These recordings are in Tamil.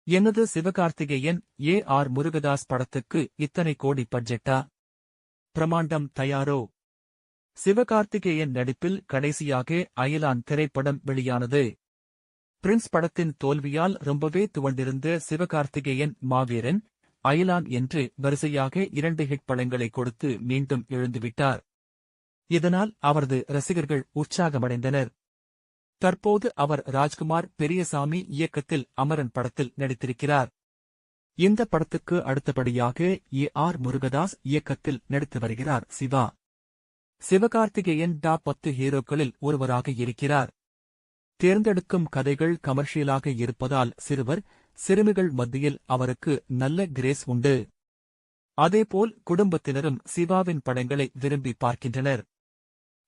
என்னது சிவகார்த்திகேயன் ஏ.ஆர். முருகதாஸ் படத்துக்கு இத்தனை கோடி பட்ஜெட்டா? பிரமாண்டம் தயாரோ? சிவகார்த்திகேயன் நடிப்பில் கடைசியாக அயலான் திரைப்படம் வெளியானது. பிரின்ஸ் படத்தின் தோல்வியால் ரொம்பவே துவண்டிருந்த சிவகார்த்திகேயன் மாவீரன், அயலான் என்று வரிசையாக 2 ஹிட் படங்களை கொடுத்து மீண்டும் எழுந்துவிட்டார். இதனால் அவரது ரசிகர்கள் உற்சாகமடைந்தனர். தற்போது அவர் ராஜ்குமார் பெரியசாமி இயக்கத்தில் அமரன் படத்தில் நடித்திருக்கிறார். இந்த படத்துக்கு அடுத்தபடியாக ஏ.ஆர். முருகதாஸ் இயக்கத்தில் நடித்து வருகிறார் சிவா. சிவகார்த்திகேயன் டாப் 10 ஹீரோக்களில் ஒருவராக இருக்கிறார். தேர்ந்தெடுக்கும் கதைகள் கமர்ஷியலாக இருப்பதால் சிறுவர், சிறுமிகள் மத்தியில் அவருக்கு நல்ல கிரேஸ் உண்டு. அதேபோல் குடும்பத்தினரும் சிவாவின் படங்களை விரும்பி பார்க்கின்றனர்.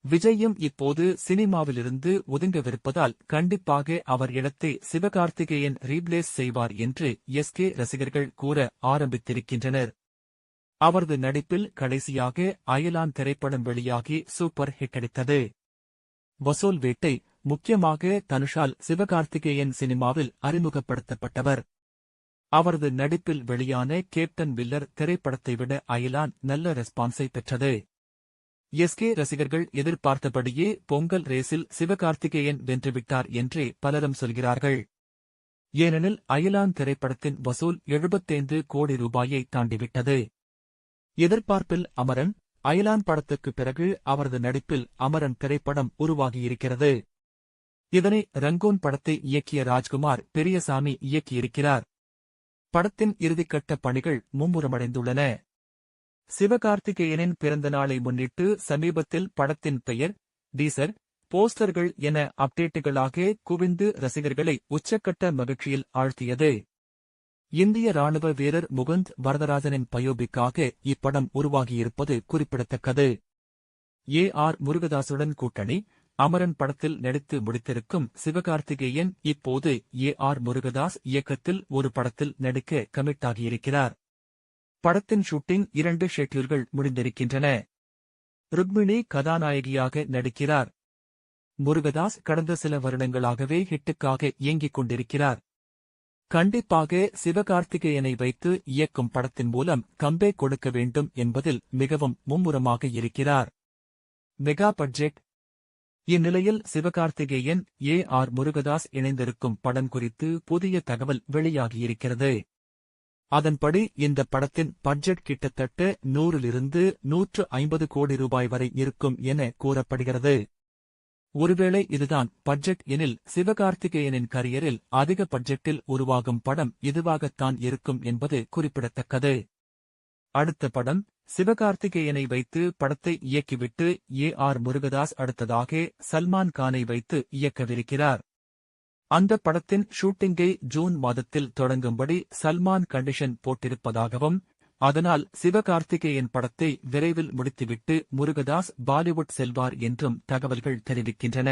விஜயும் இப்போது சினிமாவிலிருந்து ஒதுங்கவிருப்பதால் கண்டிப்பாக அவர் இடத்தை சிவகார்த்திகேயன் ரீப்ளேஸ் செய்வார் என்று எஸ்.கே. ரசிகர்கள் கூற ஆரம்பித்திருக்கின்றனர். அவரது நடிப்பில் கடைசியாக அயலான் திரைப்படம் வெளியாகி சூப்பர் ஹிட் அடித்தது. வசூல் வேட்டை, முக்கியமாக தனுஷால் சிவகார்த்திகேயன் சினிமாவில் அறிமுகப்படுத்தப்பட்டவர். அவரது நடிப்பில் வெளியான கேப்டன் வில்லர் திரைப்படத்தை விட அயலான் நல்ல ரெஸ்பான்ஸை பெற்றது. எஸ்.கே. ரசிகர்கள் எதிர்பார்த்தபடியே பொங்கல் ரேஸில் சிவகார்த்திகேயன் வென்றுவிட்டார் என்றே பலரும் சொல்கிறார்கள். ஏனெனில் அயலான் திரைப்படத்தின் வசூல் 75 கோடி ரூபாயை தாண்டிவிட்டது. எதிர்பார்ப்பில் அமரன், அயலான் படத்துக்குப் பிறகு அவரது நடிப்பில் அமரன் திரைப்படம் உருவாகியிருக்கிறது. இதனை ரங்கூன் படத்தை இயக்கிய ராஜ்குமார் பெரியசாமி இயக்கியிருக்கிறார். படத்தின் இறுதிக்கட்ட பணிகள் மும்முரமடைந்துள்ளன. சிவகார்த்திகேயனின் பிறந்த நாளை முன்னிட்டு சமீபத்தில் படத்தின் பெயர், டீசர், போஸ்டர்கள் என அப்டேட்டுகளாக குவிந்து ரசிகர்களை உச்சக்கட்ட மகிழ்ச்சியில் ஆழ்த்தியது. இந்திய ராணுவ வீரர் முகுந்த் வரதராஜனின் பயோபிக்காக இப்படம் உருவாகியிருப்பது குறிப்பிடத்தக்கது. ஏ.ஆர். முருகதாசுடன் கூட்டணி, அமரன் படத்தில் நடித்து முடித்திருக்கும் சிவகார்த்திகேயன் இப்போது ஏ.ஆர். முருகதாஸ் இயக்கத்தில் ஒரு படத்தில் நடிக்க கமிட்டாகியிருக்கிறார். படத்தின் ஷூட்டிங் 2 ஷெட்யூல்கள் முடிந்திருக்கின்றன. ருக்மிணி கதாநாயகியாக நடிக்கிறார். முருகதாஸ் கடந்த சில வருடங்களாகவே ஹிட்டுக்காக இயங்கிக் கொண்டிருக்கிறார். கண்டிப்பாக சிவகார்த்திகேயனை வைத்து இயக்கும் படத்தின் மூலம் கம்பேக் கொடுக்க வேண்டும் என்பதில் மிகவும் மும்முரமாக இருக்கிறார். Mega budget. இந்நிலையில் சிவகார்த்திகேயன், ஏ.ஆர். முருகதாஸ் இணைந்திருக்கும் படம் குறித்து புதிய தகவல் வெளியாகியிருக்கிறது. அதன்படி இந்த படத்தின் பட்ஜெட் கிட்டத்தட்ட 100லிருந்து 150 கோடி ரூபாய் வரை இருக்கும் என கூறப்படுகிறது. ஒருவேளை இதுதான் பட்ஜெட் எனில் சிவகார்த்திகேயனின் கரியரில் அதிக பட்ஜெட்டில் உருவாகும் படம் இதுவாகத்தான் இருக்கும் என்பது குறிப்பிடத்தக்கது. அடுத்த படம், சிவகார்த்திகேயனை வைத்து படத்தை இயக்கிவிட்டு ஏ.ஆர். முருகதாஸ் அடுத்ததாக சல்மான் கானை வைத்து இயக்கவிருக்கிறார். அந்த படத்தின் ஷூட்டிங்கை ஜூன் மாதத்தில் தொடங்கும்படி சல்மான் கண்டிஷன் போட்டிருப்பதாகவும், அதனால் சிவகார்த்திகேயன் படத்தை விரைவில் முடித்துவிட்டு முருகதாஸ் பாலிவுட் செல்வார் என்றும் தகவல்கள் தெரிவிக்கின்றன.